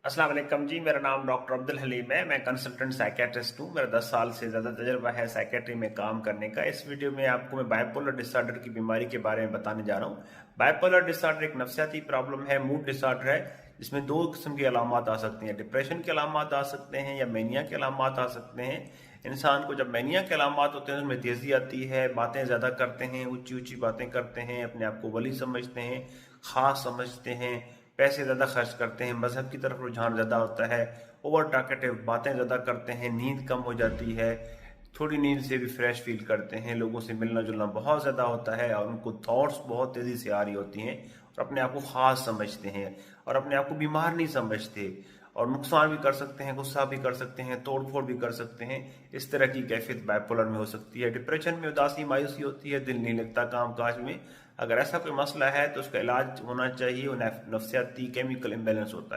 अस्सलाम वालेकुम जी। मेरा नाम डॉक्टर अब्दुल हलीम है। मैं कंसल्टेंट साइकेट्रिस्ट हूँ। मेरा 10 साल से ज़्यादा तजर्बा है साइकेट्री में काम करने का। इस वीडियो में आपको मैं बाइपोलर डिसऑर्डर की बीमारी के बारे में बताने जा रहा हूँ। बाइपोलर डिसऑर्डर एक नफसियाती प्रॉब्लम है, मूड डिसऑर्डर है, जिसमें दो किस्म की अलामात आ सकती हैं। डिप्रेशन के अलामात आ सकते हैं या मैनिया के अलामात आ सकते हैं। इंसान को जब मैनिया के अलामात होते हैं उसमें तेज़ी आती है, बातें ज़्यादा करते हैं, ऊंची ऊंची बातें करते हैं, अपने आप को वली समझते हैं, ख़ास समझते हैं, पैसे ज़्यादा खर्च करते हैं, मज़हब की तरफ रुझान ज़्यादा होता है, ओवर टॉकेटिव बातें ज़्यादा करते हैं, नींद कम हो जाती है, थोड़ी नींद से भी फ्रेश फील करते हैं, लोगों से मिलना जुलना बहुत ज़्यादा होता है और उनको थॉट्स बहुत तेज़ी से आ रही होती हैं और अपने आप को ख़ास समझते हैं और अपने आप को बीमार नहीं समझते और नुकसान भी कर सकते हैं, गुस्सा भी कर सकते हैं, तोड़ फोड़ भी कर सकते हैं। इस तरह की कैफियत बाइपोलर में हो सकती है। डिप्रेशन में उदासी मायूसी होती है, दिल नहीं लगता काम काज में। अगर ऐसा कोई मसला है तो उसका इलाज होना चाहिए। वो नफसियाती केमिकल इम्बेलेंस होता है।